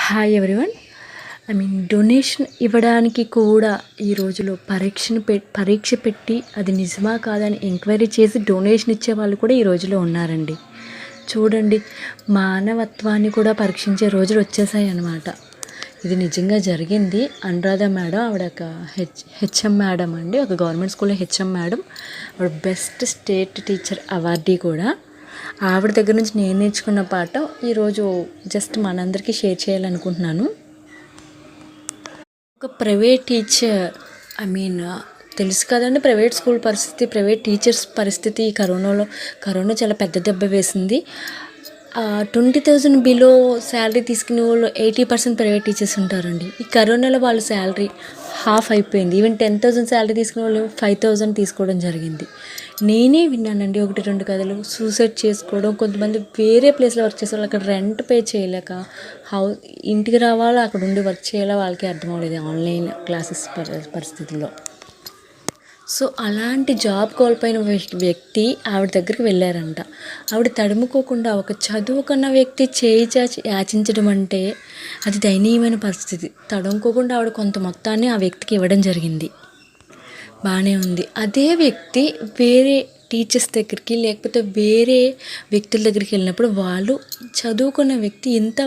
Hi everyone. Donation ఇవ్వడానికి కూడా ఈ రోజులో పరీక్ష పెట్టి అది నిజమా కాదని ఎంక్వైరీ చేసి డొనేషన్ ఇచ్చే వాళ్ళు కూడా ఈ రోజులో ఉన్నారండి. చూడండి, మానవత్వాన్ని కూడా పరీక్షించే రోజులు వచ్చేసాయి అన్నమాట. ఇది నిజంగా జరిగింది. అనురాధ మేడం, ఆవిడ ఒక హెచ్ఎం మేడం అండి, ఒక గవర్నమెంట్ స్కూల్లో హెచ్ఎం మేడం. ఆవిడ బెస్ట్ స్టేట్ టీచర్ అవార్డీ కూడా. ఆవిడ దగ్గర నుంచి నేను నేర్చుకున్న పాఠం ఈరోజు జస్ట్ మనందరికీ షేర్ చేయాలనుకుంటున్నాను. ఒక ప్రైవేట్ టీచర్, తెలుసు కదండి ప్రైవేట్ స్కూల్ పరిస్థితి, ప్రైవేట్ టీచర్స్ పరిస్థితి. కరోనా చాలా పెద్ద దెబ్బ వేసింది. 20,000 బిలో శాలరీ తీసుకునే వాళ్ళు 80% ప్రైవేట్ టీచర్స్ ఉంటారండి. ఈ కరోనాలో వాళ్ళ శాలరీ హాఫ్ అయిపోయింది. ఈవెన్ 10,000 శాలరీ తీసుకునే వాళ్ళు 5,000 తీసుకోవడం జరిగింది. నేనే విన్నానండి 1-2 కథలు. సూసైడ్ చేసుకోవడం, కొంతమంది వేరే ప్లేస్లో వర్క్ చేసే వాళ్ళు అక్కడ రెంట్ పే చేయలేక ఇంటికి రావాలా, అక్కడ ఉండి వర్క్ చేయాలా వాళ్ళకి అర్థం అవ్వలేదు ఆన్లైన్ క్లాసెస్ పరిస్థితుల్లో. సో అలాంటి జాబ్ కోల్పోయిన వ్యక్తి ఆవిడ దగ్గరికి వెళ్ళారంట. ఆవిడ తడుముకోకుండా ఒక చదువుకున్న వ్యక్తి చేయి చాచి యాచించడం అంటే అది దయనీయమైన పరిస్థితి. తడుముకోకుండా ఆవిడ కొంత మొత్తాన్ని ఆ వ్యక్తికి ఇవ్వడం జరిగింది. బాగానే ఉంది. అదే వ్యక్తి వేరే టీచర్స్ దగ్గరికి లేకపోతే వేరే వ్యక్తుల దగ్గరికి వెళ్ళినప్పుడు వాళ్ళు చదువుకున్న వ్యక్తి ఎంత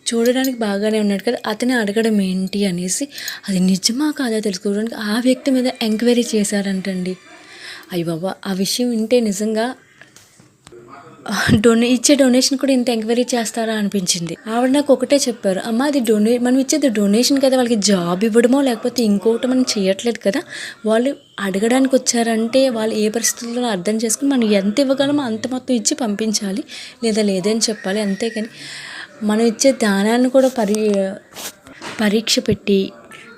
చూడడానికి బాగానే ఉన్నాడు కదా, అతని అడగడం ఏంటి అనేసి అది నిజమా కాదా తెలుసుకోవడానికి ఆ వ్యక్తి మీద ఎంక్వైరీ చేశారంటండి. అయ్య బాబా, ఆ విషయం వింటే నిజంగా ఇచ్చే డొనేషన్ కూడా ఇంత ఎంక్వైరీ చేస్తారా అనిపించింది. ఆవిడ నాకు ఒకటే చెప్పారు, అమ్మ అది మనం ఇచ్చేది డొనేషన్ కదా, వాళ్ళకి జాబ్ ఇవ్వడమో లేకపోతే ఇంకొకటి మనం చేయట్లేదు కదా, వాళ్ళు అడగడానికి వచ్చారంటే వాళ్ళు ఏ పరిస్థితుల్లో అర్థం చేసుకుని మనం ఎంత ఇవ్వగలమో అంత మొత్తం ఇచ్చి పంపించాలి, లేదా లేదని చెప్పాలి. అంతేకాని మనం ఇచ్చే దానాన్ని కూడా పరీక్ష పెట్టి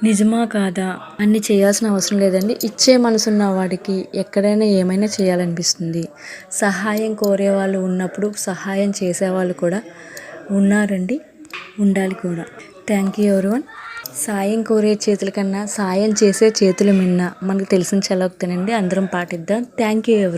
నిజమా కాదా అన్ని చేయాల్సిన అవసరం లేదండి. ఇచ్చే మనసున్న వాడికి ఎక్కడైనా ఏమైనా చేయాలనిపిస్తుంది. సహాయం కోరే వాళ్ళు ఉన్నప్పుడు సహాయం చేసేవాళ్ళు కూడా ఉన్నారండి, ఉండాలి కూడా. Thank you everyone. సాయం కోరే చేతుల కన్నా సాయం చేసే చేతులు మిన్న మనకు తెలిసిన చలోక్తేనండి. అందరం పాటిద్దాం. థ్యాంక్ యూ ఎవరి